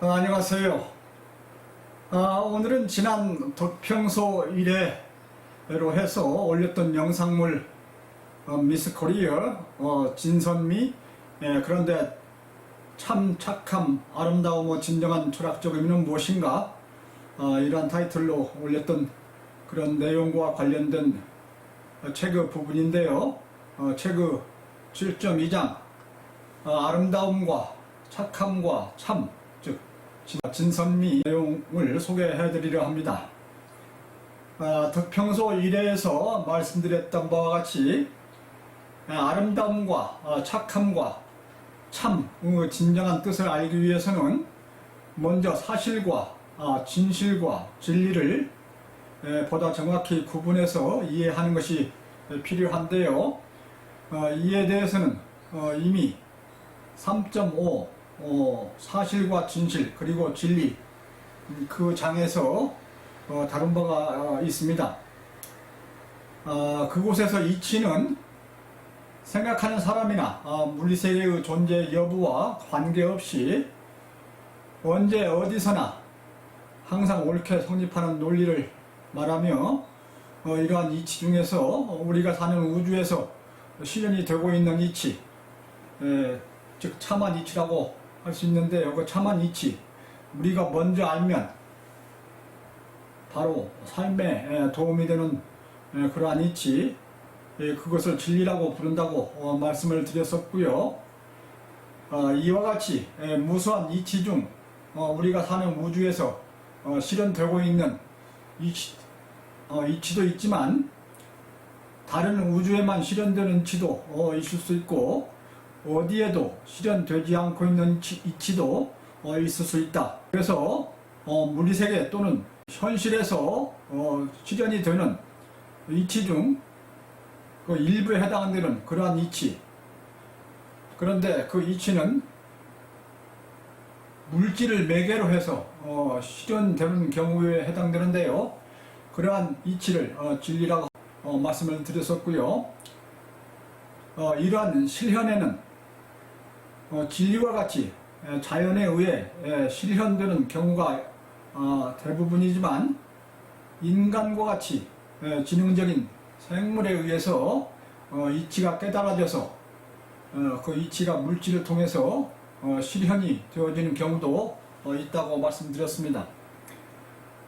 안녕하세요. 오늘은 지난 덕평소 1회로 해서 올렸던 영상물 미스 코리아 진선미. 그런데 참 착함 아름다움 진정한 철학적 의미는 무엇인가, 이러한 타이틀로 올렸던 그런 내용과 관련된 체그 부분인데요. 체그 7.2장 아름다움과 착함과 참, 즉 진선미 내용을 소개해 드리려 합니다. 덕평소 1회에서 말씀드렸던 바와 같이 아름다움과 착함과 참 진정한 뜻을 알기 위해서는 먼저 사실과 진실과 진리를 보다 정확히 구분해서 이해하는 것이 필요한데요. 이에 대해서는 이미 3.5 사실과 진실 그리고 진리, 그 장에서 다룬 바가 있습니다. 그곳에서 이치는 생각하는 사람이나 물리세계의 존재 여부와 관계없이 언제 어디서나 항상 옳게 성립하는 논리를 말하며, 이러한 이치 중에서 우리가 사는 우주에서 실현이 되고 있는 이치, 즉 참한 이치라고 할 수 있는데요. 그 참한 이치, 우리가 먼저 알면 바로 삶에 도움이 되는 그러한 이치, 그것을 진리라고 부른다고 말씀을 드렸었고요. 이와 같이 무수한 이치 중 우리가 사는 우주에서 실현되고 있는 이치도 있지만, 다른 우주에만 실현되는 이치도 있을 수 있고, 어디에도 실현되지 않고 있는 이치도 있을 수 있다. 그래서 물리세계 또는 현실에서 실현이 되는 이치 중 그 일부에 해당되는 그러한 이치, 그런데 그 이치는 물질을 매개로 해서 실현되는 경우에 해당되는데요. 그러한 이치를 진리라고 말씀을 드렸었고요. 이러한 실현에는 진리와 같이 자연에 의해 실현되는 경우가 대부분이지만, 인간과 같이 지능적인 생물에 의해서 이치가 깨달아져서 그 이치가 물질을 통해서 실현이 되어지는 경우도 있다고 말씀드렸습니다.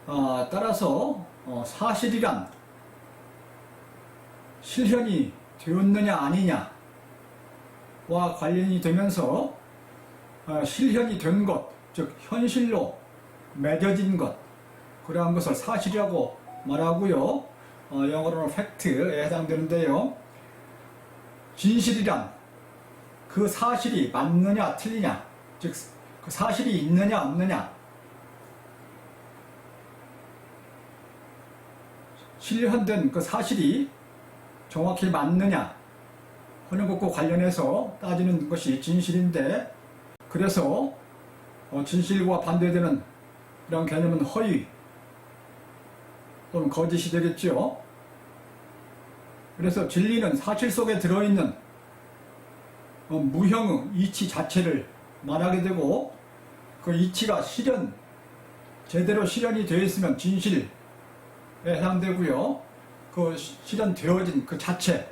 따라서 사실이란 실현이 되었느냐 아니냐와 관련이 되면서 실현이 된 것, 즉 현실로 맺어진 것, 그러한 것을 사실이라고 말하고요. 영어로는 팩트에 해당되는데요. 진실이란 그 사실이 맞느냐 틀리냐, 즉 그 사실이 있느냐 없느냐, 실현된 그 사실이 정확히 맞느냐 하는 것과 관련해서 따지는 것이 진실인데, 그래서 진실과 반대되는 이런 개념은 허위 또는 거짓이 되겠죠. 그래서 진리는 사실 속에 들어있는 무형의 이치 자체를 말하게 되고, 그 이치가 제대로 실현이 되어 있으면 진실에 해당되고요. 그 실현되어진 그 자체,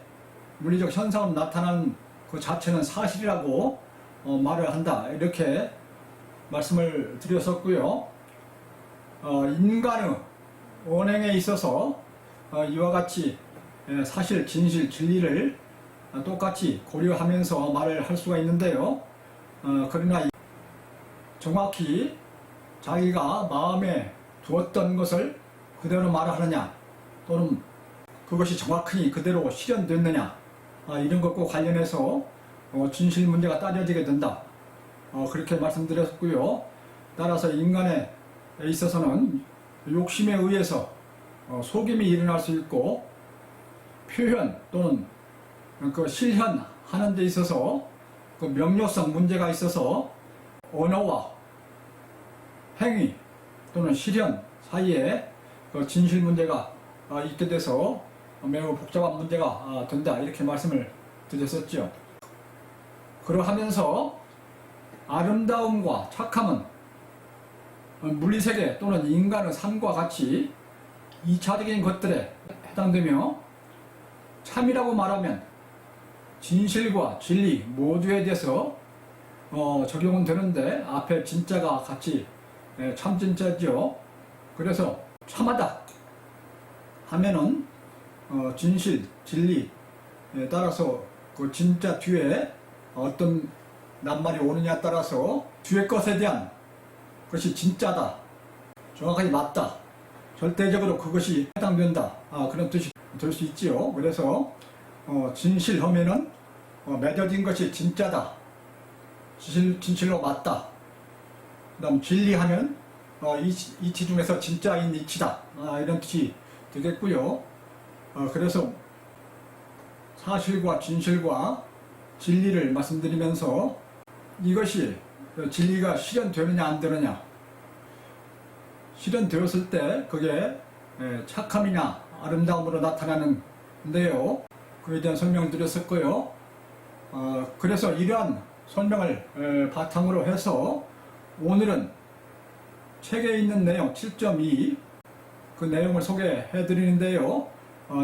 물리적 현상으로 나타나는 그 자체는 사실이라고 말을 한다, 이렇게 말씀을 드렸었고요. 인간의 언행에 있어서 이와 같이 사실, 진실, 진리를 똑같이 고려하면서 말을 할 수가 있는데요. 그러나 정확히 자기가 마음에 두었던 것을 그대로 말하느냐, 또는 그것이 정확히 그대로 실현됐느냐, 이런 것과 관련해서 진실 문제가 따져지게 된다, 그렇게 말씀드렸고요. 따라서 인간에 있어서는 욕심에 의해서 속임이 일어날 수 있고, 표현 또는 그 실현하는 데 있어서 그 명료성 문제가 있어서 언어와 행위 또는 실현 사이에 그 진실 문제가 있게 돼서 매우 복잡한 문제가 된다, 이렇게 말씀을 드렸었죠. 그러하면서 아름다움과 착함은 물리세계 또는 인간의 삶과 같이 2차적인 것들에 해당되며, 참이라고 말하면 진실과 진리 모두에 대해서 적용은 되는데, 앞에 진짜가 같이 참진짜죠. 그래서 참하다 하면은 진실, 진리에 따라서 그 진짜 뒤에 어떤 낱말이 오느냐에 따라서 뒤에 것에 대한 것이 진짜다, 정확하게 맞다, 절대적으로 그것이 해당된다, 그런 뜻이 될 수 있지요. 그래서 진실 하면은 맺어진 것이 진짜다, 진실로 맞다. 그 다음 진리하면 이치 중에서 진짜인 이치다, 이런 뜻이 되겠고요. 그래서 사실과 진실과 진리를 말씀드리면서, 이것이 진리가 실현되느냐 안 되느냐, 실현되었을 때 그게 착함이냐 아름다움으로 나타나는데요. 그에 대한 설명을 드렸었고요. 그래서 이러한 설명을 바탕으로 해서 오늘은 책에 있는 내용 7.2 그 내용을 소개해 드리는데요.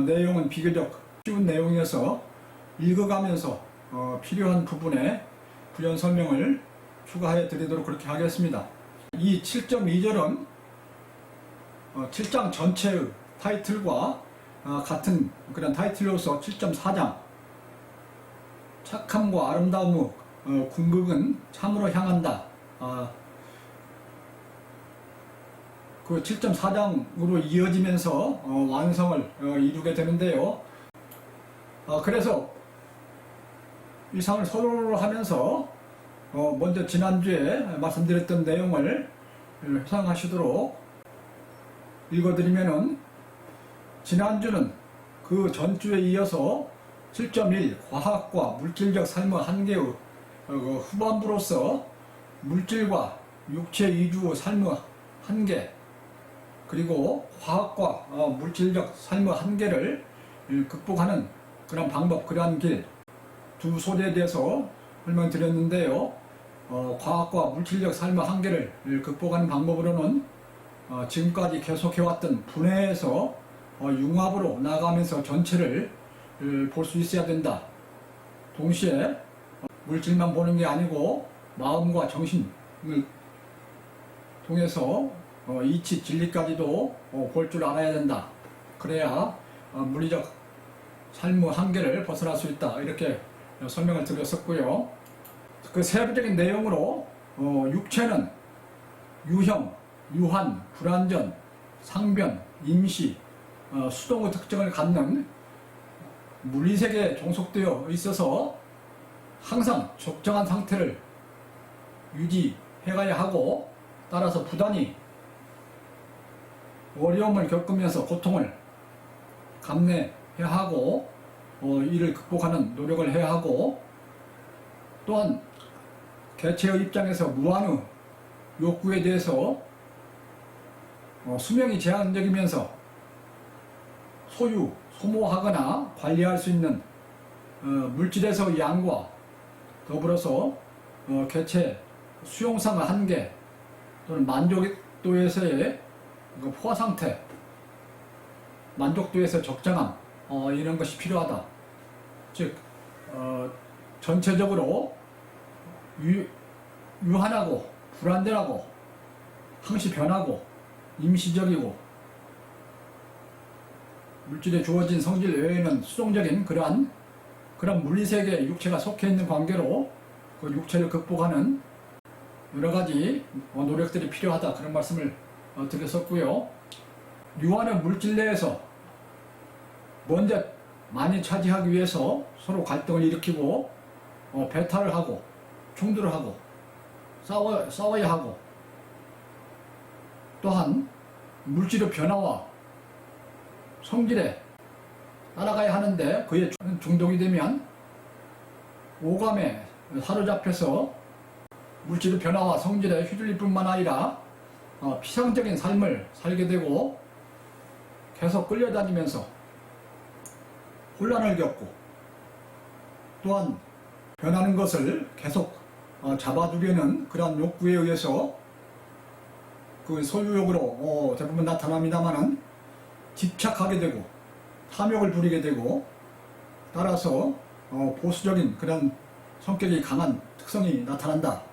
내용은 비교적 쉬운 내용이어서 읽어가면서 필요한 부분에 부연 설명을 추가해 드리도록 그렇게 하겠습니다. 이 7.2절은 7장 전체의 타이틀과 같은 그런 타이틀로서 7.4장 착함과 아름다움의 궁극은 참으로 향한다, 그 7.4장으로 이어지면서 완성을 이루게 되는데요. 그래서 이 상을 서론으로 하면서 먼저 지난주에 말씀드렸던 내용을 회상하시도록 읽어드리면은, 지난주는 그 전주에 이어서 7.1 과학과 물질적 삶의 한계의 후반부로서 물질과 육체 위주의 삶의 한계, 그리고 과학과 물질적 삶의 한계를 극복하는 그런 방법, 그러한 길, 두 소재에 대해서 설명드렸는데요. 과학과 물질적 삶의 한계를 극복하는 방법으로는 지금까지 계속해왔던 분해에서 융합으로 나가면서 전체를 볼 수 있어야 된다. 동시에 물질만 보는 게 아니고 마음과 정신을 통해서 이치, 진리까지도 볼 줄 알아야 된다. 그래야 물리적 삶의 한계를 벗어날 수 있다. 이렇게 설명을 드렸었고요. 그 세부적인 내용으로 육체는 유형, 유한, 불완전, 상변, 임시, 수동의 특징을 갖는 물리세계에 종속되어 있어서 항상 적정한 상태를 유지해가야 하고, 따라서 부단히 어려움을 겪으면서 고통을 감내해야 하고 이를 극복하는 노력을 해야 하고, 또한 개체의 입장에서 무한의 욕구에 대해서 수명이 제한적이면서 소모하거나 관리할 수 있는 물질에서의 양과 더불어서 개체 수용상의 한계 또는 만족도에서의 포화상태, 만족도에서 적정함, 이런 것이 필요하다. 즉 전체적으로 유한하고 불안전하고 항시 변하고 임시적이고 물질에 주어진 성질 외에는 수동적인 그런 물리세계에 육체가 속해 있는 관계로 그 육체를 극복하는 여러가지 노력들이 필요하다, 그런 말씀을 드렸었고요. 유한의 물질 내에서 먼저 많이 차지하기 위해서 서로 갈등을 일으키고 배탈을 하고 충돌을 하고 싸워야 하고, 또한 물질의 변화와 성질에 따라가야 하는데 그에 중독이 되면 오감에 사로잡혀서 물질의 변화와 성질에 휘둘릴 뿐만 아니라 피상적인 삶을 살게 되고 계속 끌려다니면서 혼란을 겪고, 또한 변하는 것을 계속 잡아두려는 그러한 욕구에 의해서 그 소유욕으로 대부분 나타납니다만은 집착하게 되고 탐욕을 부리게 되고 따라서 보수적인 그런 성격이 강한 특성이 나타난다.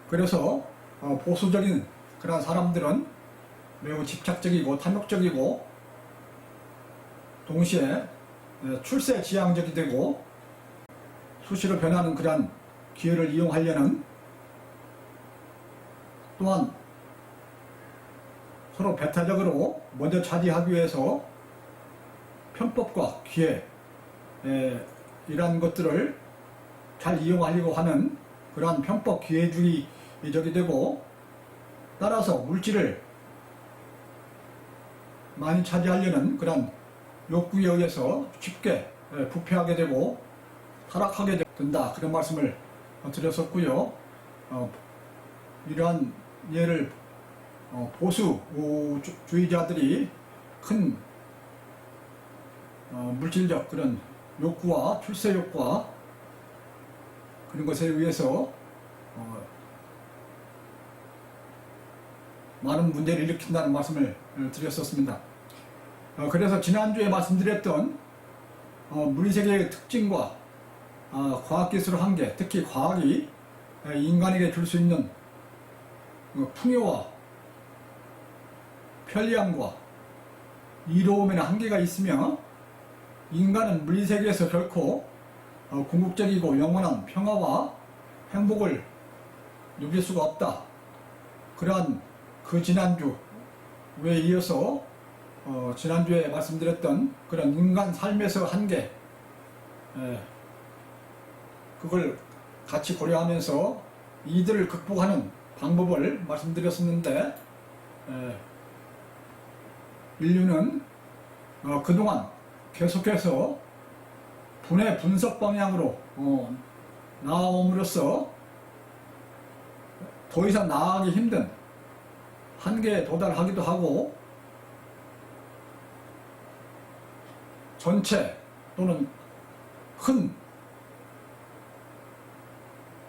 그래서 보수적인 그런 사람들은 매우 집착적이고 탐욕적이고 동시에 출세지향적이 되고 수시로 변하는 그런 기회를 이용하려는 또한 서로 배타적으로 먼저 차지하기 위해서 편법과 기회 이러한 것들을 잘 이용하려고 하는 그러한 편법 기회주의적이 되고 따라서 물질을 많이 차지하려는 그런 욕구에 의해서 쉽게 부패하게 되고 타락하게 된다. 그런 말씀을 드렸었고요. 이러한 예를 보수주의자들이 큰 물질적 그런 욕구와 출세 욕구와 그런 것에 의해서 많은 문제를 일으킨다는 말씀을 드렸었습니다. 그래서 지난주에 말씀드렸던 물리세계의 특징과 과학기술의 한계, 특히 과학이 인간에게 줄 수 있는 풍요와 편리함과 이로움에는 한계가 있으며 인간은 물리세계에서 결코 궁극적이고 영원한 평화와 행복을 누릴 수가 없다. 그러한 그 지난주에 이어서 지난주에 말씀드렸던 그런 인간 삶에서 한계 그걸 같이 고려하면서 이들을 극복하는 방법을 말씀드렸었는데 인류는 그동안 계속해서 분해 분석 방향으로 나아옴으로써 더 이상 나아가기 힘든 한계에 도달하기도 하고 전체 또는 큰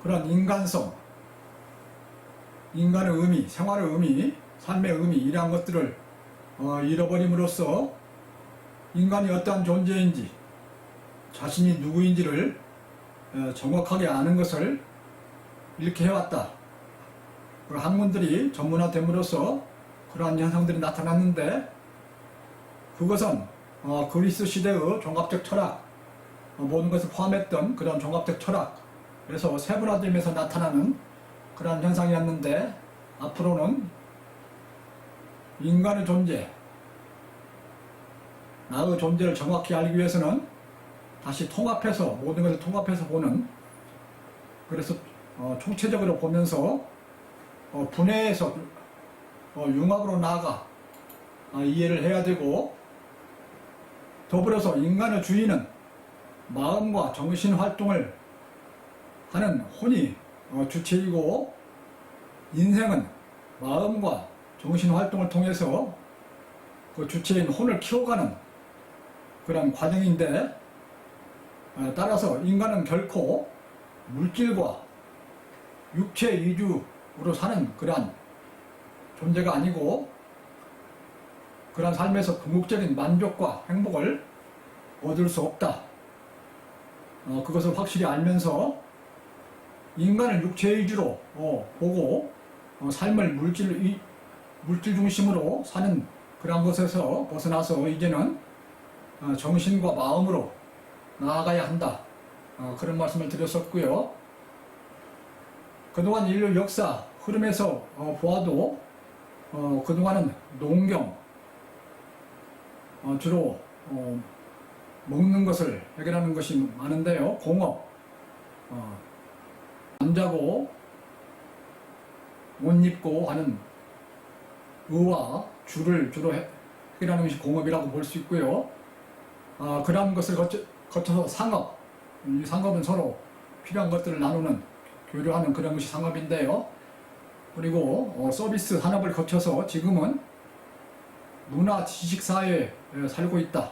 그런 인간성, 인간의 의미, 생활의 의미, 삶의 의미 이러한 것들을 잃어버림으로써 인간이 어떠한 존재인지 자신이 누구인지를 정확하게 아는 것을 이렇게 해왔다. 그 학문들이 전문화됨으로써 그러한 현상들이 나타났는데 그것은 그리스 시대의 종합적 철학, 모든 것을 포함했던 그런 종합적 철학에서 세분화되면서 나타나는 그러한 현상이었는데 앞으로는 인간의 존재, 나의 존재를 정확히 알기 위해서는 다시 통합해서 모든 것을 통합해서 보는 그래서 총체적으로 보면서 분해해서 융합으로 나아가 이해를 해야 되고 더불어서 인간의 주인은 마음과 정신 활동을 하는 혼이 주체이고 인생은 마음과 정신 활동을 통해서 그 주체인 혼을 키워가는 그런 과정인데 따라서 인간은 결코 물질과 육체 위주로 사는 그러한 존재가 아니고 그러한 삶에서 궁극적인 만족과 행복을 얻을 수 없다. 그것을 확실히 알면서 인간을 육체 위주로 보고 삶을 물질 중심으로 사는 그런 것에서 벗어나서 이제는 정신과 마음으로 나아가야 한다. 그런 말씀을 드렸었고요. 그동안 인류 역사 흐름에서 보아도 그동안은 농경 주로 먹는 것을 해결하는 것이 많은데요. 공업 잠자고 옷 입고 하는 의와 주를 주로 해결하는 것이 공업이라고 볼 수 있고요. 그러한 것을 거쳐서 상업, 이 상업은 서로 필요한 것들을 나누는 교류하는 그런 것이 상업인데요. 그리고 서비스 산업을 거쳐서 지금은 문화 지식사회에 살고 있다.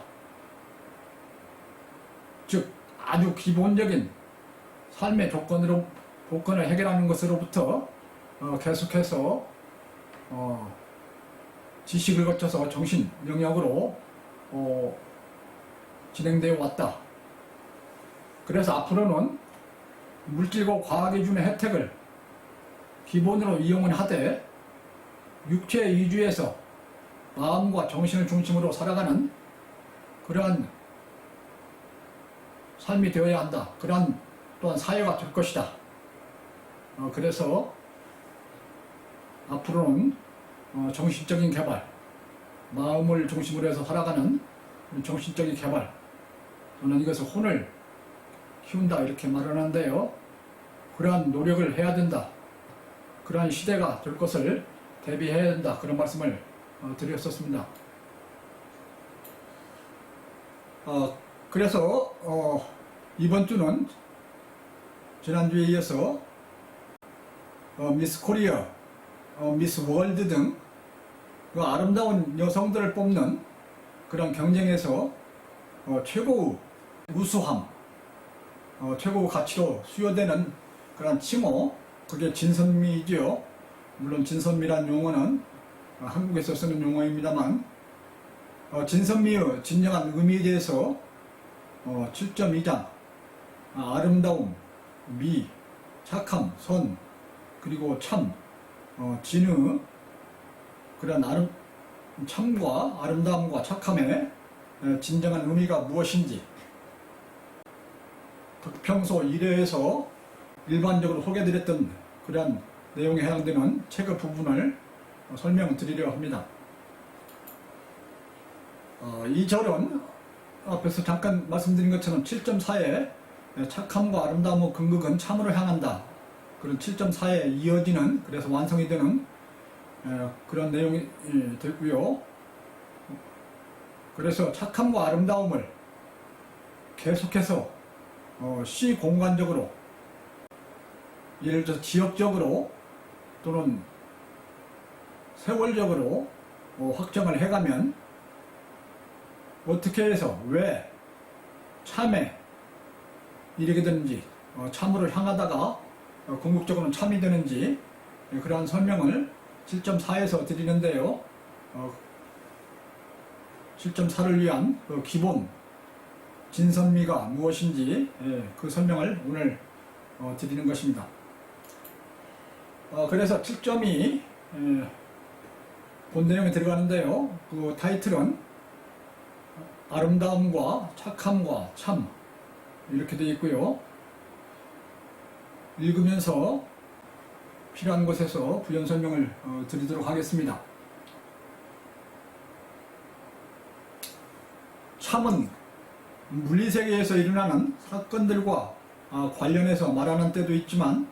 즉 아주 기본적인 삶의 조건을 해결하는 것으로부터 계속해서 지식을 거쳐서 정신 영역으로 진행되어 왔다. 그래서 앞으로는 물질과 과학이 주는 혜택을 기본으로 이용은 하되 육체 위주에서 마음과 정신을 중심으로 살아가는 그러한 삶이 되어야 한다. 그러한 또한 사회가 될 것이다. 그래서 앞으로는 정신적인 개발, 마음을 중심으로 해서 살아가는 정신적인 개발, 저는 이것을 혼을 키운다 이렇게 말하는데요. 그러한 노력을 해야 된다. 그러한 시대가 될 것을 대비해야 된다. 그런 말씀을 드렸었습니다. 그래서 이번 주는 지난주에 이어서 미스 코리아, 미스 월드 등 그 아름다운 여성들을 뽑는 그런 경쟁에서 최고의 우수함, 최고의 가치로 수여되는 그런 칭호, 그게 진선미이죠. 물론 진선미란 용어는 한국에서 쓰는 용어입니다만 진선미의 진정한 의미에 대해서 7.2장 아름다움, 미, 착함, 선, 그리고 참, 진의 그런 참과 아름다움과 착함의 진정한 의미가 무엇인지 평소 일회에서 일반적으로 소개드렸던 그런 내용에 해당되는 책의 부분을 설명드리려 합니다. 이 절은 앞에서 잠깐 말씀드린 것처럼 7.4에 착함과 아름다움의 근극은 참으로 향한다. 그런 7.4에 이어지는, 그래서 완성이 되는 그런 내용이 되고요. 그래서 착함과 아름다움을 계속해서 시공간적으로, 예를 들어서 지역적으로 또는 세월적으로 확정을 해가면 어떻게 해서 왜 참에 이르게 되는지, 참으로 향하다가 궁극적으로는 참이 되는지 그러한 설명을 7.4에서 드리는데요. 7.4를 위한 그 기본 진선미가 무엇인지 그 설명을 오늘 드리는 것입니다. 그래서 7.2 본 내용에 들어가는데요. 그 타이틀은 아름다움과 착함과 참 이렇게 되어 있고요. 읽으면서 필요한 곳에서 부연 설명을 드리도록 하겠습니다. 참은 물리세계에서 일어나는 사건들과 관련해서 말하는 때도 있지만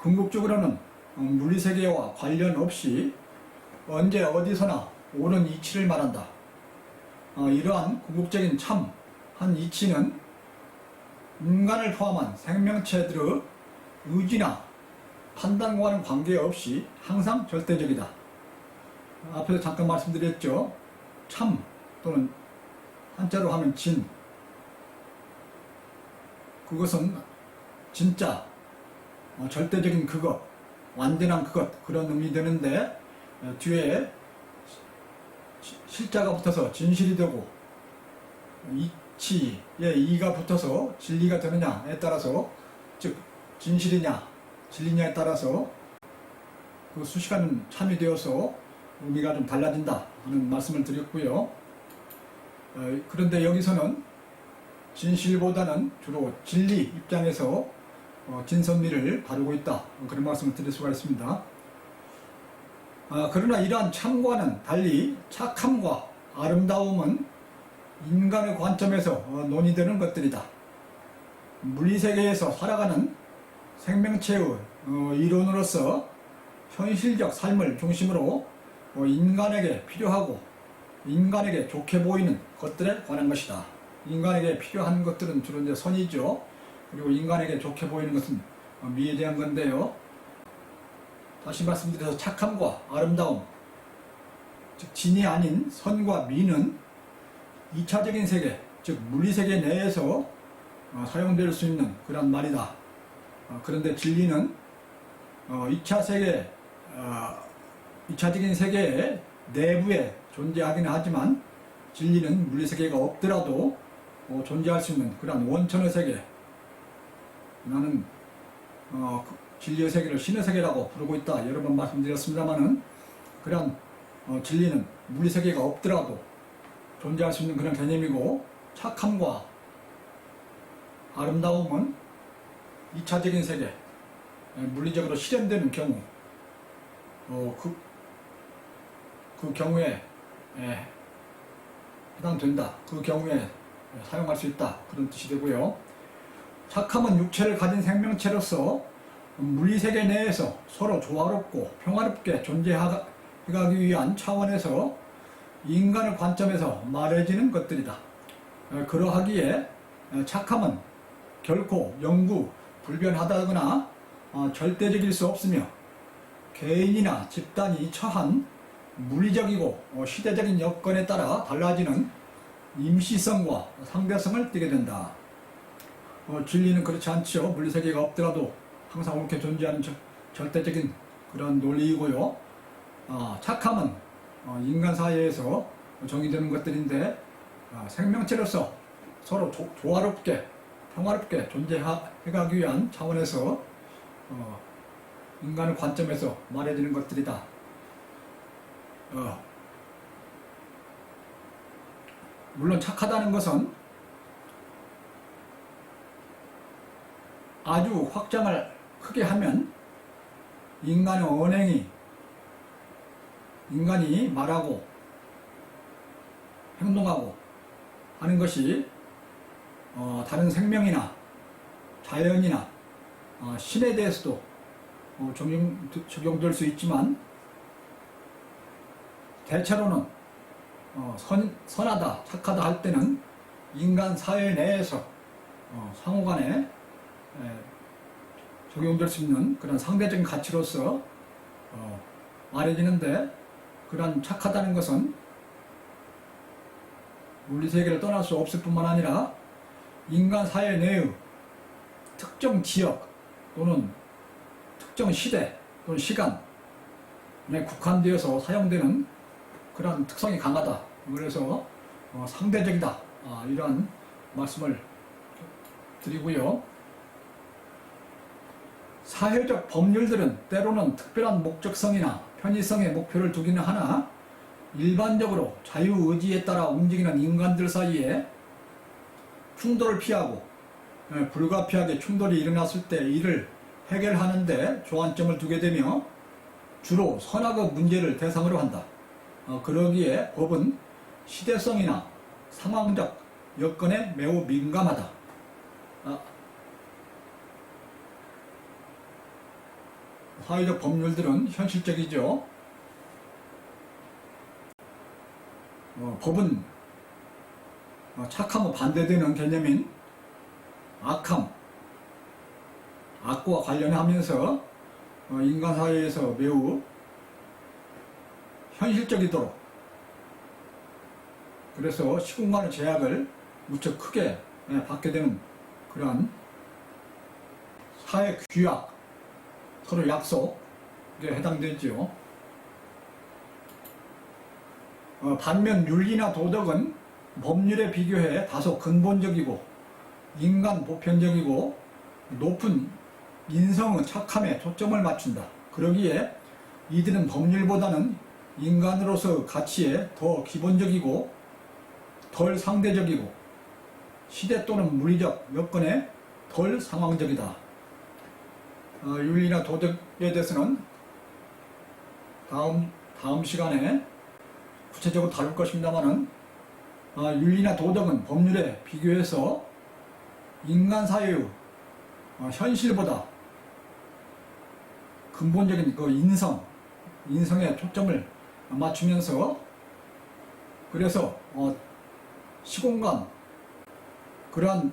궁극적으로는 물리세계와 관련 없이 언제 어디서나 옳은 이치를 말한다. 이러한 궁극적인 참, 한 이치는 인간을 포함한 생명체들의 의지나 판단과는 관계없이 항상 절대적이다. 앞에서 잠깐 말씀드렸죠. 참 또는 한자로 하면 진, 그것은 진짜, 절대적인 그것, 완전한 그것, 그런 의미 되는데 뒤에 실자가 붙어서 진실이 되고 이치에 이가 붙어서 진리가 되느냐에 따라서, 즉 진실이냐 진리냐에 따라서 그 수식하는 참이 되어서 의미가 좀 달라진다 하는 말씀을 드렸고요. 그런데 여기서는 진실보다는 주로 진리 입장에서 진선미를 다루고 있다, 그런 말씀을 드릴 수가 있습니다. 그러나 이러한 참과는 달리 착함과 아름다움은 인간의 관점에서 논의되는 것들이다. 물리세계에서 살아가는 생명체의 이론으로서 현실적 삶을 중심으로 인간에게 필요하고 인간에게 좋게 보이는 것들에 관한 것이다. 인간에게 필요한 것들은 주로 이제 선이죠. 그리고 인간에게 좋게 보이는 것은 미에 대한 건데요. 다시 말씀드려서 착함과 아름다움, 즉 진이 아닌 선과 미는 2차적인 세계, 즉 물리세계 내에서 사용될 수 있는 그런 말이다. 그런데 진리는 2차 세계 이차적인 세계 내부에 존재하기는 하지만 진리는 물리세계가 없더라도 존재할 수 있는 그런 원천의 세계, 나는 진리의 세계를 신의 세계라고 부르고 있다 여러 번 말씀드렸습니다마는, 그런 진리는 물리세계가 없더라도 존재할 수 있는 그런 개념이고, 착함과 아름다움은 이차적인 세계, 물리적으로 실현되는 경우, 그 경우에 해당된다. 그 경우에 사용할 수 있다. 그런 뜻이 되고요. 착함은 육체를 가진 생명체로서 물리세계 내에서 서로 조화롭고 평화롭게 존재하기 위한 차원에서 인간의 관점에서 말해지는 것들이다. 그러하기에 착함은 결코 영구 불변하다거나 절대적일 수 없으며, 개인이나 집단이 처한 물리적이고 시대적인 여건에 따라 달라지는 임시성과 상대성을 띠게 된다. 진리는 그렇지 않죠. 물리세계가 없더라도 항상 옳게 존재하는 절대적인 그런 논리이고요. 착함은 인간 사회에서 정의되는 것들인데, 생명체로서 서로 조화롭게 평화롭게 존재해가기 위한 차원에서 인간의 관점에서 말해지는 것들이다. 물론 착하다는 것은 아주 확장을 크게 하면 인간의 언행이, 인간이 말하고 행동하고 하는 것이 다른 생명이나 자연이나 신에 대해서도 적용될 수 있지만, 대체로는 선하다, 착하다 할 때는 인간 사회 내에서 상호간에 적용될 수 있는 그런 상대적인 가치로서 말해지는데, 그런 착하다는 것은 물리세계를 떠날 수 없을 뿐만 아니라 인간 사회 내의 특정 지역 또는 특정 시대 또는 시간에 국한되어서 사용되는 그런 특성이 강하다. 그래서 상대적이다. 이러한 말씀을 드리고요. 사회적 법률들은 때로는 특별한 목적성이나 편의성에 목표를 두기는 하나, 일반적으로 자유의지에 따라 움직이는 인간들 사이에 충돌을 피하고 불가피하게 충돌이 일어났을 때 이를 해결하는 데 주안점을 두게 되며, 주로 선악의 문제를 대상으로 한다. 그러기에 법은 시대성이나 상황적 여건에 매우 민감하다. 사회적 법률들은 현실적이죠. 법은 착함과 반대되는 개념인 악함, 악과 관련하면서 인간 사회에서 매우 현실적이도록, 그래서 시공간의 제약을 무척 크게 받게 되는 그러한 사회 규약, 서로 약속에 해당되지요. 반면 윤리나 도덕은 법률에 비교해 다소 근본적이고 인간 보편적이고 높은 인성의 착함에 초점을 맞춘다. 그러기에 이들은 법률보다는 인간으로서 가치에 더 기본적이고 덜 상대적이고 시대 또는 물리적 여건에 덜 상황적이다. 윤리나 도덕에 대해서는 다음 시간에 구체적으로 다룰 것입니다만은, 윤리나 도덕은 법률에 비교해서 인간 사회의 현실보다 근본적인 그 인성에 초점을 맞추면서, 그래서 시공간 그러한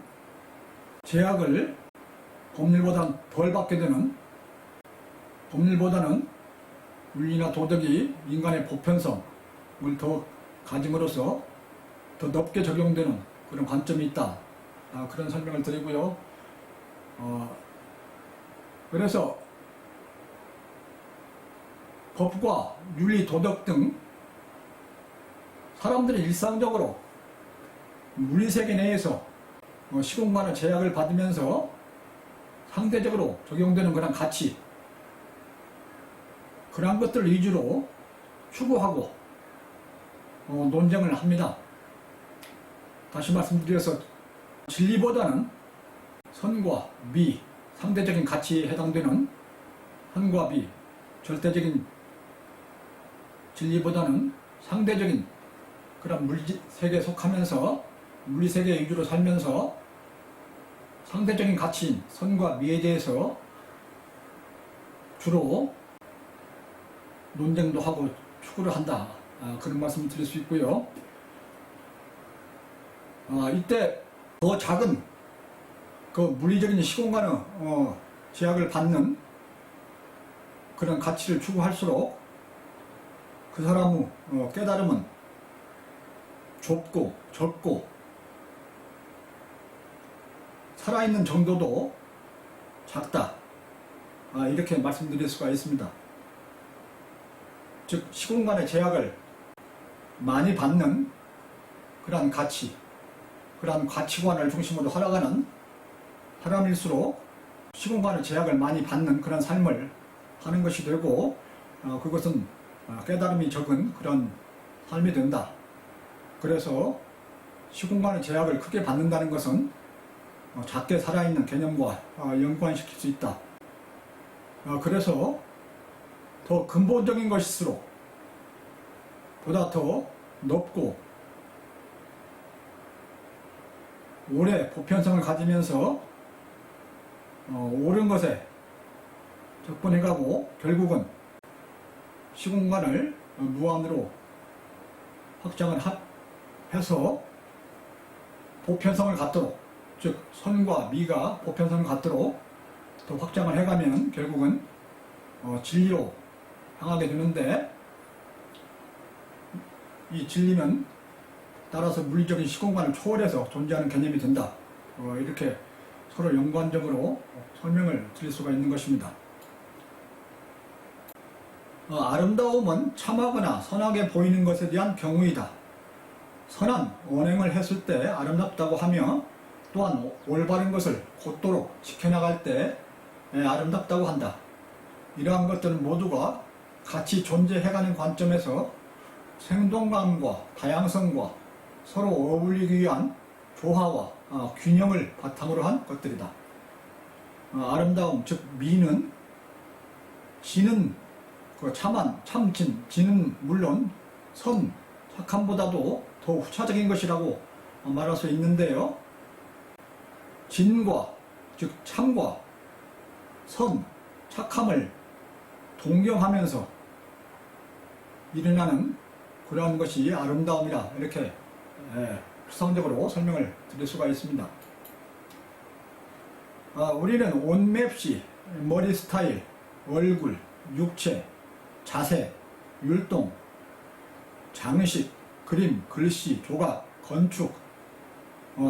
제약을 법률보다는 덜 받게 되는, 법률보다는 윤리나 도덕이 인간의 보편성을 더 가짐으로써 더 넓게 적용되는 그런 관점이 있다. 그런 설명을 드리고요. 그래서 법과 윤리, 도덕 등 사람들이 일상적으로 물리세계 내에서 시공간의 제약을 받으면서 상대적으로 적용되는 그런 가치, 그런 것들 위주로 추구하고 논쟁을 합니다. 다시 말씀드려서 진리보다는 선과 미, 상대적인 가치에 해당되는 선과 미, 절대적인 진리보다는 상대적인 그런 물리세계에 속하면서 물리세계 위주로 살면서 상대적인 가치인 선과 미에 대해서 주로 논쟁도 하고 추구를 한다. 그런 말씀을 드릴 수 있고요. 이때 더 작은 그 물리적인 시공간의 제약을 받는 그런 가치를 추구할수록 그 사람의 깨달음은 좁고 적고 살아있는 정도도 작다. 이렇게 말씀드릴 수가 있습니다. 즉 시공간의 제약을 많이 받는 그러한 가치, 그러한 가치관을 중심으로 살아가는 사람일수록 시공간의 제약을 많이 받는 그런 삶을 하는 것이 되고 그것은 깨달음이 적은 그런 삶이 된다. 그래서 시공간의 제약을 크게 받는다는 것은 작게 살아있는 개념과 연관시킬 수 있다. 그래서 더 근본적인 것일수록 보다 더 높고 오래 보편성을 가지면서 옳은 것에 접근해가고 결국은 시공간을 무한으로 확장을 해서 보편성을 갖도록, 즉 선과 미가 보편성을 갖도록 더 확장을 해가면 결국은 진리로 향하게 되는데, 이 진리는 따라서 물리적인 시공간을 초월해서 존재하는 개념이 된다. 이렇게 서로 연관적으로 설명을 드릴 수가 있는 것입니다. 아름다움은 참하거나 선하게 보이는 것에 대한 경우이다. 선한 언행을 했을 때 아름답다고 하며 또한 올바른 것을 곧도록 지켜나갈 때 아름답다고 한다. 이러한 것들은 모두가 같이 존재해가는 관점에서 생동감과 다양성과 서로 어울리기 위한 조화와 균형을 바탕으로 한 것들이다. 아름다움, 즉 미는, 진은 참진, 진은 물론 선, 착함보다도 더 후차적인 것이라고 말할 수 있는데요. 진과, 즉 참과 선, 착함을 동경하면서 일어나는 그러한 것이 아름다움이라, 이렇게 추상적으로 설명을 드릴 수가 있습니다. 우리는 옷 맵시, 머리 스타일, 얼굴, 육체, 자세, 율동, 장식, 그림, 글씨, 조각, 건축,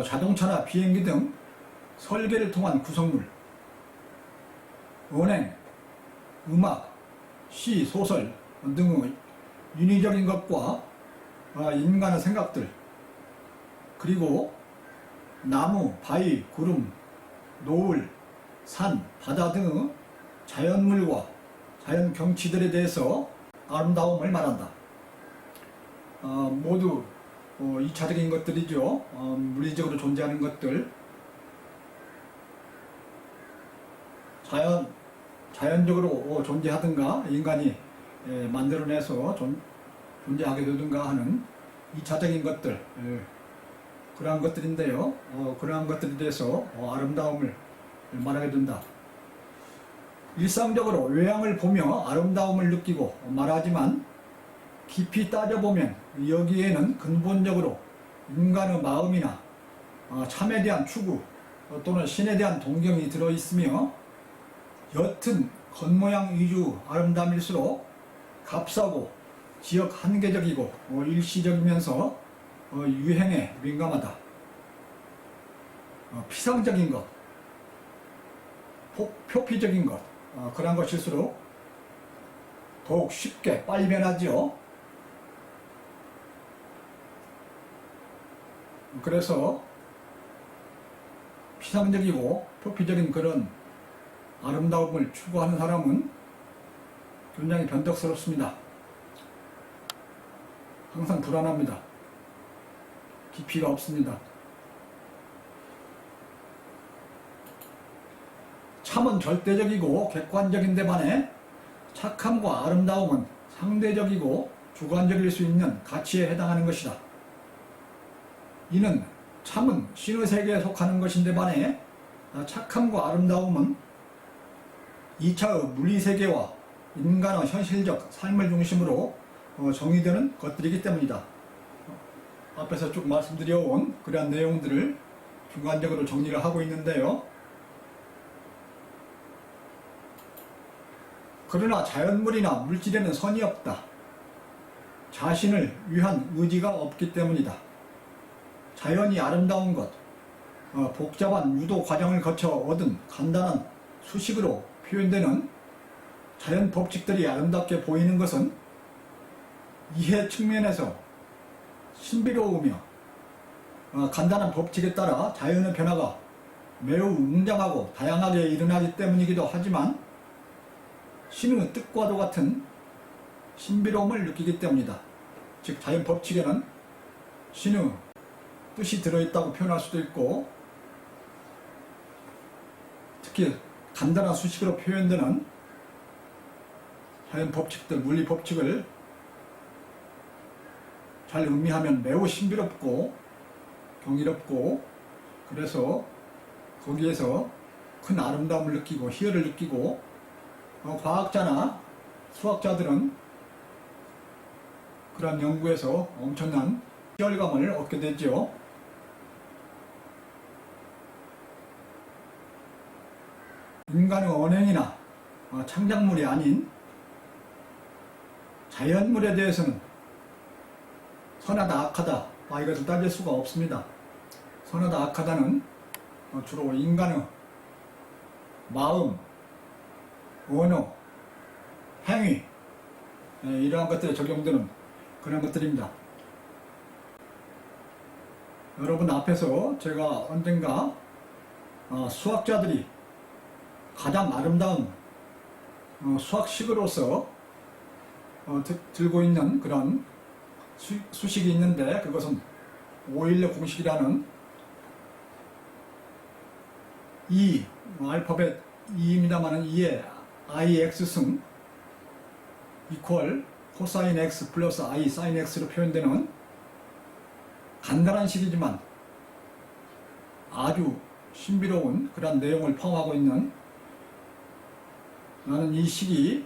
자동차나 비행기 등 설계를 통한 구성물, 언행, 음악, 시, 소설 등의 인위적인 것과 인간의 생각들, 그리고 나무, 바위, 구름, 노을, 산, 바다 등의 자연물과 자연 경치들에 대해서 아름다움을 말한다. 모두 2차적인 것들이죠. 물리적으로 존재하는 것들, 자연적으로 존재하든가 인간이 만들어내서 존재하게 되든가 하는 2차적인 것들, 그러한 것들인데요. 그러한 것들에 대해서 아름다움을 말하게 된다. 일상적으로 외양을 보며 아름다움을 느끼고 말하지만 깊이 따져보면 여기에는 근본적으로 인간의 마음이나 참에 대한 추구 또는 신에 대한 동경이 들어있으며, 옅은 겉모양 위주 아름다움일수록 값싸고 지역 한계적이고 일시적이면서 유행에 민감하다. 피상적인 것, 표피적인 것, 그런 것일수록 더욱 쉽게 빨리 변하지요. 그래서 피상적이고 표피적인 그런 아름다움을 추구하는 사람은 굉장히 변덕스럽습니다. 항상 불안합니다. 깊이가 없습니다. 참은 절대적이고 객관적인 데 반해 착함과 아름다움은 상대적이고 주관적일 수 있는 가치에 해당하는 것이다. 이는 참은 신의 세계에 속하는 것인데 반해 착함과 아름다움은 2차의 물리세계와 인간의 현실적 삶을 중심으로 정의되는 것들이기 때문이다. 앞에서 쭉 말씀드려온 그러한 내용들을 중간적으로 정리를 하고 있는데요. 그러나 자연물이나 물질에는 선이 없다. 자신을 위한 의지가 없기 때문이다. 자연이 아름다운 것, 복잡한 유도 과정을 거쳐 얻은 간단한 수식으로 표현되는 자연 법칙들이 아름답게 보이는 것은 이해 측면에서 신비로우며 간단한 법칙에 따라 자연의 변화가 매우 웅장하고 다양하게 일어나기 때문이기도 하지만 신의 뜻과도 같은 신비로움을 느끼기 때문이다. 즉 자연 법칙에는 신의 뜻이 들어있다고 표현할 수도 있고, 특히 간단한 수식으로 표현되는 자연 법칙들, 물리 법칙을 잘 음미하면 매우 신비롭고 경이롭고, 그래서 거기에서 큰 아름다움을 느끼고 희열을 느끼고, 과학자나 수학자들은 그런 연구에서 엄청난 희열감을 얻게 되죠. 인간의 언행이나 창작물이 아닌 자연물에 대해서는 선하다 악하다 이것을 따질 수가 없습니다. 선하다 악하다는 주로 인간의 마음, 언어, 행위 이러한 것들에 적용되는 그런 것들입니다. 여러분 앞에서 제가 언젠가 수학자들이 가장 아름다운 수학식으로서 들고 있는 그런 수식이 있는데, 그것은 오일러 공식이라는 알파벳 2입니다만 2의 IX승 이퀄 코사인 X 플러스 I 사인 X로 표현되는 간단한 식이지만 아주 신비로운 그런 내용을 포함하고 있는, 나는 이 식이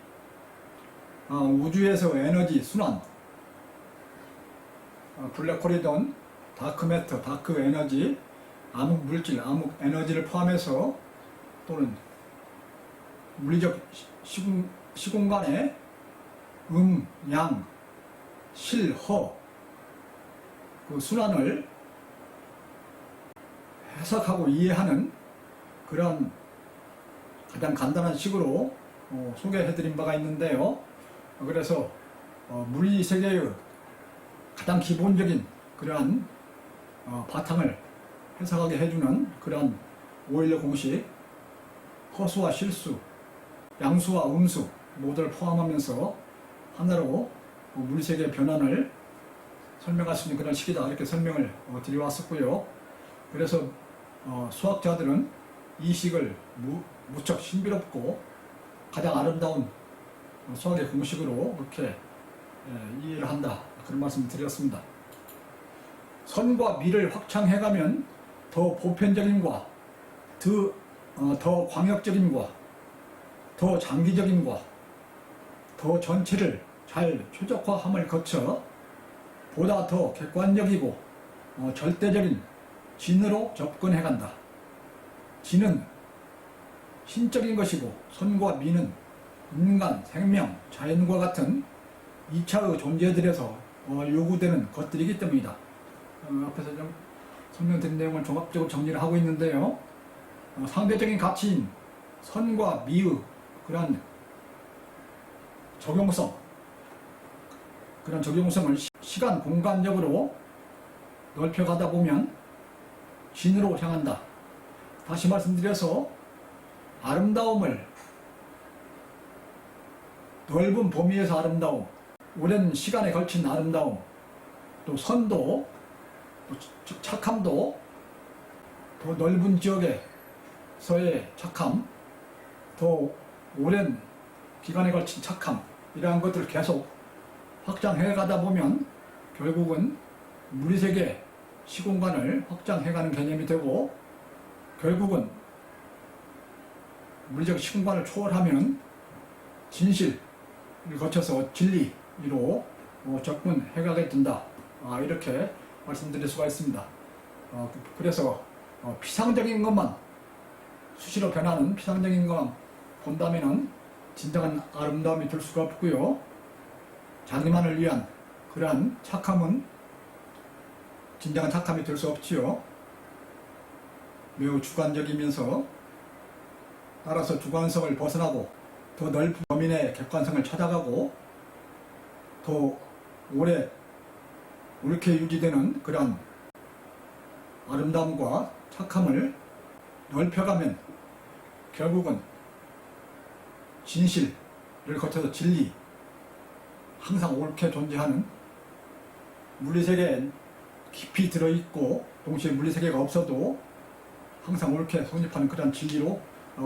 우주에서 에너지 순환, 블랙홀이든 다크매터, 다크 에너지, 암흑 물질, 암흑 에너지를 포함해서 또는 물리적 시공간의 양, 실, 허 그 순환을 해석하고 이해하는 그런 가장 간단한 식으로 소개해드린 바가 있는데요. 그래서 물리세계의 가장 기본적인 그러한 바탕을 해석하게 해주는 그런 오일러 공식, 허수와 실수, 양수와 음수 모두를 포함하면서 하나로 물리세계의 변환을 설명할 수 있는 그런 식이다, 이렇게 설명을 드려왔었고요. 그래서 수학자들은 이 식을 무척 신비롭고 가장 아름다운 수학의 공식으로 그렇게 이해를 한다, 그런 말씀을 드렸습니다. 선과 미를 확장해가면 더 보편적인과 더 광역적인과 더 장기적인과 더 전체를 잘 최적화함을 거쳐 보다 더 객관적이고 절대적인 진으로 접근해간다. 진은 신적인 것이고 선과 미는 인간, 생명, 자연과 같은 2차의 존재들에서 요구되는 것들이기 때문이다. 앞에서 좀 설명드린 내용을 종합적으로 정리를 하고 있는데요. 상대적인 가치인 선과 미의 그러한 적용성, 그런 적용성을 시간 공간적으로 넓혀가다 보면 진으로 향한다. 다시 말씀드려서 아름다움을 넓은 범위에서 아름다움, 오랜 시간에 걸친 아름다움, 또 선도, 또 착함도, 더 넓은 지역에서의 착함, 더 오랜 기간에 걸친 착함, 이러한 것들을 계속 확장해 가다 보면 결국은 물리세계 시공간을 확장해가는 개념이 되고, 결국은 물리적 시공간을 초월하면 진실을 거쳐서 진리로 접근해가게 된다. 이렇게 말씀드릴 수가 있습니다. 그래서 피상적인 것만, 수시로 변하는 피상적인 것만 본다면은 진정한 아름다움이 될 수가 없고요. 자기만을 위한 그러한 착함은 진정한 착함이 될 수 없지요. 매우 주관적이면서 따라서 주관성을 벗어나고 더 넓은 범위 내 객관성을 찾아가고 더 오래 옳게 유지되는 그러한 아름다움과 착함을 넓혀가면 결국은 진실을 거쳐서 진리, 항상 옳게 존재하는 물리세계에 깊이 들어있고 동시에 물리세계가 없어도 항상 옳게 성립하는 그런 진리로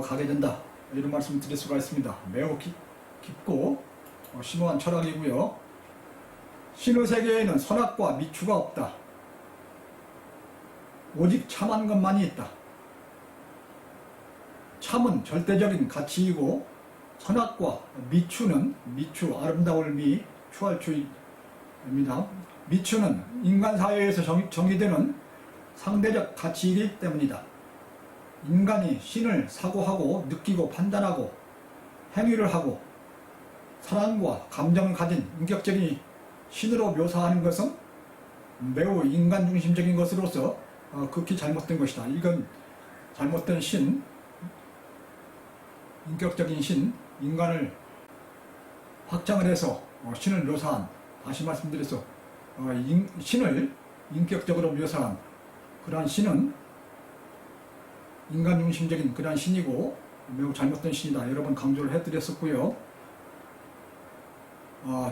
가게 된다. 이런 말씀을 드릴 수가 있습니다. 매우 깊고 심오한 철학이고요. 신의 세계에는 선악과 미추가 없다. 오직 참한 것만이 있다. 참은 절대적인 가치이고 선악과 미추는 아름다울 미, 추할 추입니다. 미추는 인간 사회에서 정의되는 상대적 가치이기 때문이다. 인간이 신을 사고하고 느끼고 판단하고 행위를 하고 사랑과 감정을 가진 인격적인 신으로 묘사하는 것은 매우 인간 중심적인 것으로서 극히 잘못된 것이다. 이건 잘못된 신, 인격적인 신, 인간을 확장을 해서 신을 묘사한, 다시 말씀드려서 신을 인격적으로 묘사한 그러한 신은 인간 중심적인 그러한 신이고 매우 잘못된 신이다. 여러 번 강조를 해드렸었고요.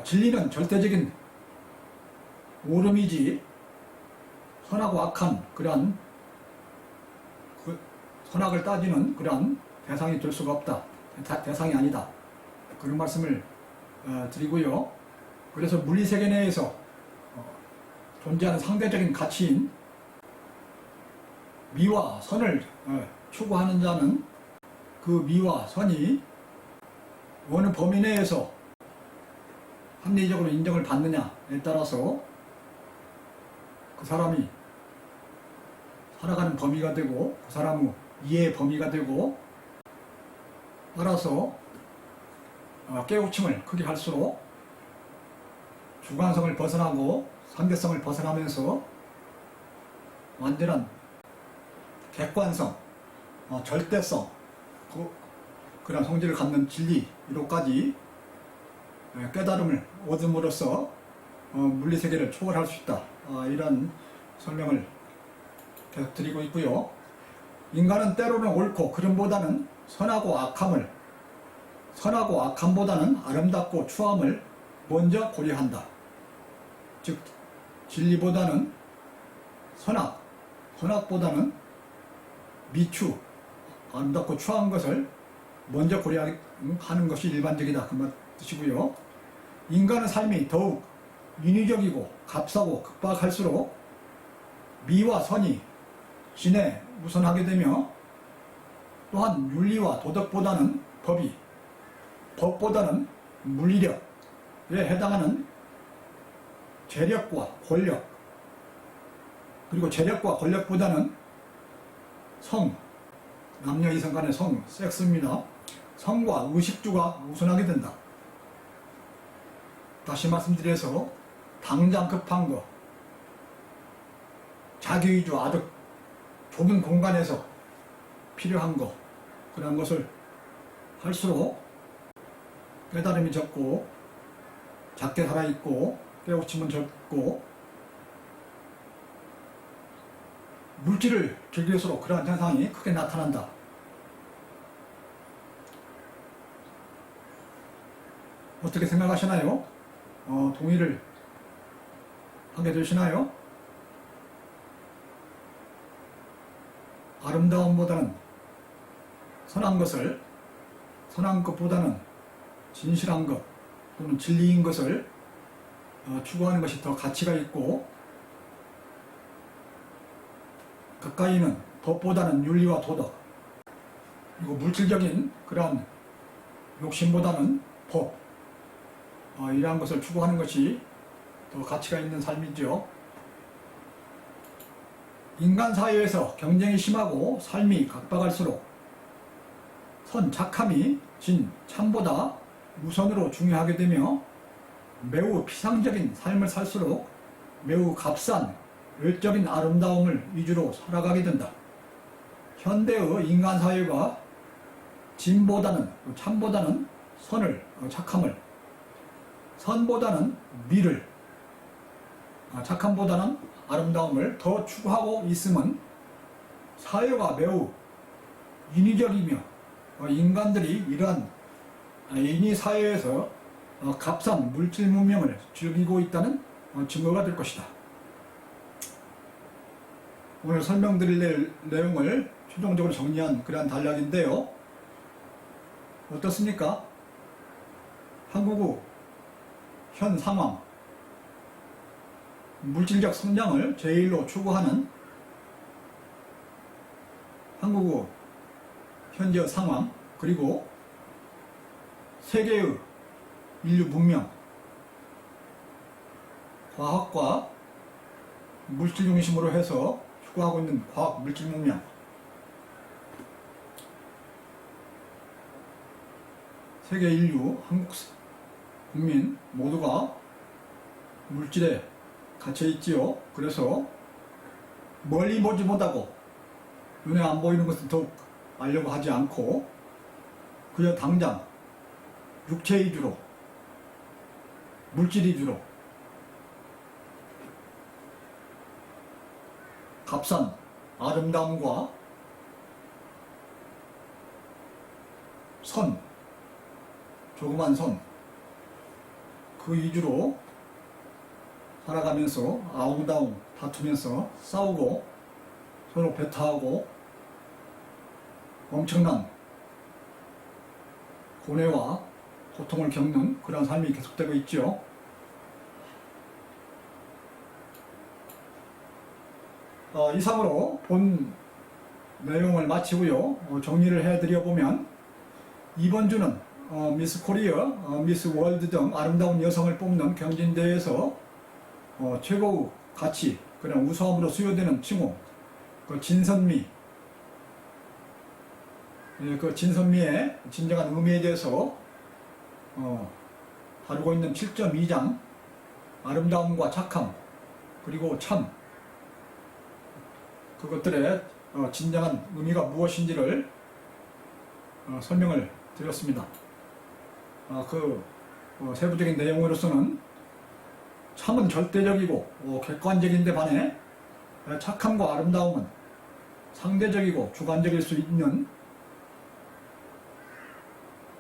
진리는 절대적인 옳음이지 선하고 악한 그러한 선악을 따지는 그러한 대상이 될 수가 없다. 대상이 아니다. 그런 말씀을 드리고요. 그래서 물리세계 내에서 존재하는 상대적인 가치인 미와 선을 추구하는 자는 그 미와 선이 어느 범위 내에서 합리적으로 인정을 받느냐에 따라서 그 사람이 살아가는 범위가 되고 그 사람의 이해의 범위가 되고 따라서 깨우침을 크게 할수록 주관성을 벗어나고 상대성을 벗어나면서 완전한 객관성, 절대성, 그런 성질을 갖는 진리로까지 깨달음을 얻음으로써 물리세계를 초월할 수 있다. 이런 설명을 계속 드리고 있고요. 인간은 때로는 옳고 그름보다는 선하고 악함보다는 아름답고 추함을 먼저 고려한다. 즉 진리보다는 선악보다는 미추, 아름답고 추한 것을 먼저 고려하는 것이 일반적이다. 그 뜻이고요. 인간의 삶이 더욱 인위적이고 값싸고 급박할수록 미와 선이 진에 우선하게 되며 또한 윤리와 도덕보다는 법보다는 물리력에 해당하는 재력과 권력, 그리고 재력과 권력보다는 남녀 이성 간의 섹스입니다. 성과 의식주가 우선하게 된다. 다시 말씀드려서 당장 급한 거, 자기위주 아주 좁은 공간에서 필요한 거, 그런 것을 할수록 깨달음이 적고 작게 살아있고 깨우침은 적고 물질을 즐길수록 그러한 현상이 크게 나타난다. 어떻게 생각하시나요? 동의를 하게 되시나요? 아름다움보다는 선한 것보다는 진실한 것 또는 진리인 것을 추구하는 것이 더 가치가 있고, 가까이는 법보다는 윤리와 도덕, 그리고 물질적인 그러한 욕심보다는 법, 이러한 것을 추구하는 것이 더 가치가 있는 삶이죠. 인간 사회에서 경쟁이 심하고 삶이 각박할수록 착함이 진 참보다 우선으로 중요하게 되며, 매우 피상적인 삶을 살수록 매우 값싼 외적인 아름다움을 위주로 살아가게 된다. 현대의 인간 사회가 진보다는 참보다는 착함을, 선보다는 미를, 착함보다는 아름다움을 더 추구하고 있음은 사회가 매우 인위적이며 인간들이 이러한 인위 사회에서 값싼 물질 문명을 즐기고 있다는 증거가 될 것이다. 오늘 설명드릴 내용을 최종적으로 정리한 그러한 단락인데요. 어떻습니까? 한국의 현 상황, 물질적 성장을 제일로 추구하는 한국의 현재 상황, 그리고 세계의 인류 문명, 과학과 물질 중심으로 해서 추구하고 있는 과학 물질 문명, 세계 인류, 한국 국민 모두가 물질에 갇혀 있지요. 그래서 멀리 보지 못하고 눈에 안 보이는 것은 더욱 알려고 하지 않고 그저 당장 육체 위주로, 물질 위주로 값싼 아름다움과 조그만 그 위주로 살아가면서 아웅다웅 다투면서 싸우고 서로 배타하고 엄청난 고뇌와 고통을 겪는 그런 삶이 계속되고 있죠. 이상으로 본 내용을 마치고요. 정리를 해드려보면, 이번 주는 미스 코리아, 미스 월드 등 아름다운 여성을 뽑는 경진대회에서 최고의 가치, 그런 우수함으로 수여되는 칭호, 진선미, 그 진선미의 진정한 의미에 대해서 다루고 있는 7.2장 아름다움과 착함 그리고 참, 그것들의 진정한 의미가 무엇인지를 설명을 드렸습니다. 세부적인 내용으로서는 참은 절대적이고 객관적인데 반해 착함과 아름다움은 상대적이고 주관적일 수 있는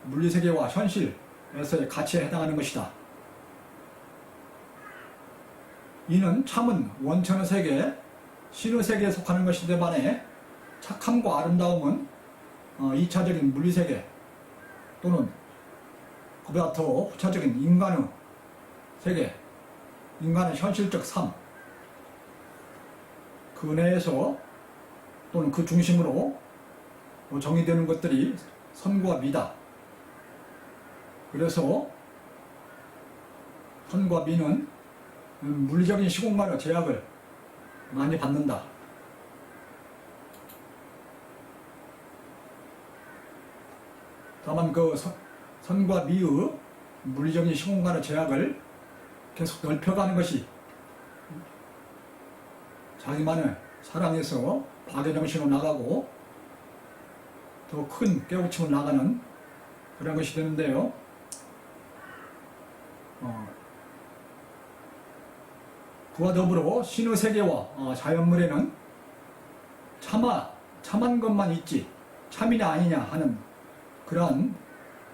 물리세계와 현실에서의 가치에 해당하는 것이다. 이는 참은 원천의 세계, 신의 세계에 속하는 것인데 반해 착함과 아름다움은 2차적인 물리세계 또는 그보다 더 후차적인 인간의 세계, 인간의 현실적 삶, 그 내에서 또는 그 중심으로 정의되는 것들이 선과 미다. 그래서 선과 미는 물리적인 시공간의 제약을 많이 받는다. 다만 그 선과 미의 물리적인 시공간의 제약을 계속 넓혀가는 것이 자기만의 사랑에서 박애정신으로 나가고 더 큰 깨우침을 나가는 그런 것이 되는데요. 그와 더불어 신의 세계와 자연물에는 참한 것만 있지 참이냐 아니냐 하는 그러한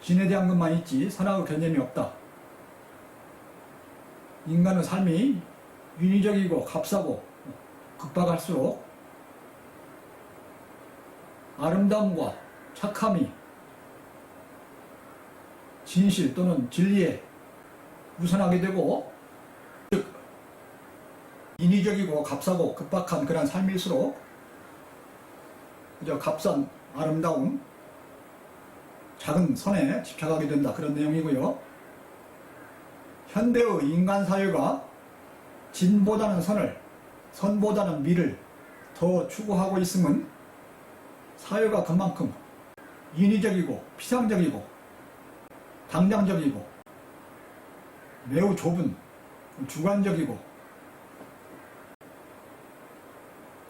진에 대한 것만 있지 선악의 개념이 없다. 인간의 삶이 윤리적이고 값싸고 극박할수록 아름다움과 착함이 진실 또는 진리에 우선하게 되고, 즉 인위적이고 값싸고 급박한 그런 삶일수록 그저 값싼 아름다움 작은 선에 집착하게 된다, 그런 내용이고요. 현대의 인간 사회가 진보다는 선을, 선보다는 미를 더 추구하고 있음은 사회가 그만큼 인위적이고 피상적이고 당장적이고 매우 좁은 주관적이고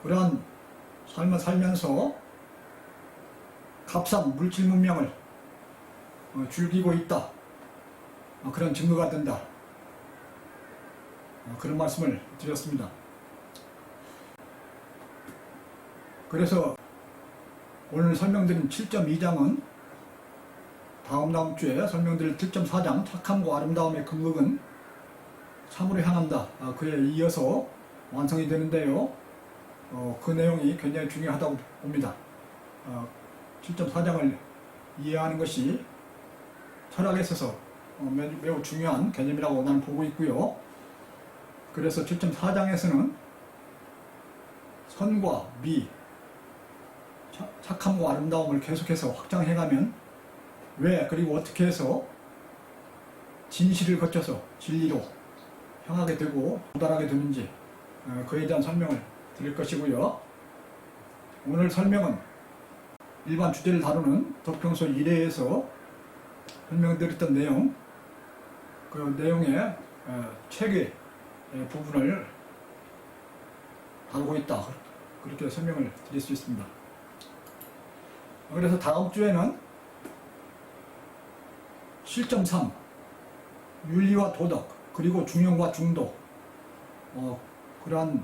그러한 삶을 살면서 값싼 물질 문명을 즐기고 있다, 그런 증거가 된다, 그런 말씀을 드렸습니다. 그래서 오늘 설명드린 7.2장은 다음 주에 설명드릴 7.4장 착함과 아름다움의 근극은 참으로 향한다, 그에 이어서 완성이 되는데요. 그 내용이 굉장히 중요하다고 봅니다. 7.4장을 이해하는 것이 철학에 있어서 매우 중요한 개념이라고 나는 보고 있고요. 그래서 7.4장에서는 선과 미, 착함과 아름다움을 계속해서 확장해가면 왜 그리고 어떻게 해서 진실을 거쳐서 진리로 향하게 되고 도달하게 되는지 그에 대한 설명을 드릴 것이고요. 오늘 설명은 일반 주제를 다루는 덕평소 1회에서 설명드렸던 내용, 그 내용의 책의 부분을 다루고 있다, 그렇게 설명을 드릴 수 있습니다. 그래서 다음 주에는 7.3 윤리와 도덕 그리고 중용과 중도, 그러한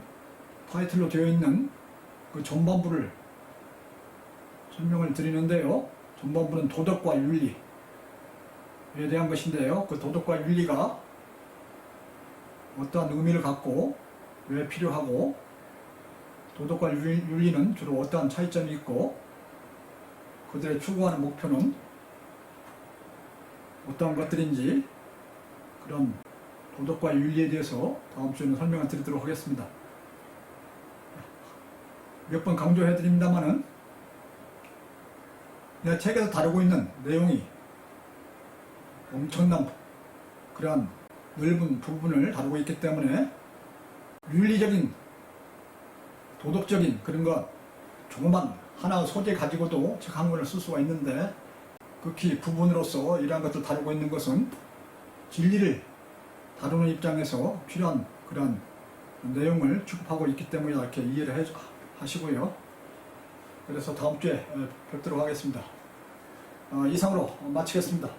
타이틀로 되어 있는 그 전반부를 설명을 드리는데요. 전반부는 도덕과 윤리에 대한 것인데요. 그 도덕과 윤리가 어떠한 의미를 갖고 왜 필요하고, 도덕과 윤리는 주로 어떠한 차이점이 있고, 그들의 추구하는 목표는 어떠한 것들인지, 그런 도덕과 윤리에 대해서 다음 주에는 설명을 드리도록 하겠습니다. 몇 번 강조해 드립니다만은 내가 책에서 다루고 있는 내용이 엄청난 그러한 넓은 부분을 다루고 있기 때문에 윤리적인 도덕적인 그런 것 조그만 하나 소재 가지고도 책 한 권을 쓸 수가 있는데, 극히 부분으로서 이러한 것들 다루고 있는 것은 진리를 다루는 입장에서 필요한 그런 내용을 취급하고 있기 때문에 이렇게 이해를 하시고요. 그래서 다음 주에 뵙도록 하겠습니다. 이상으로 마치겠습니다.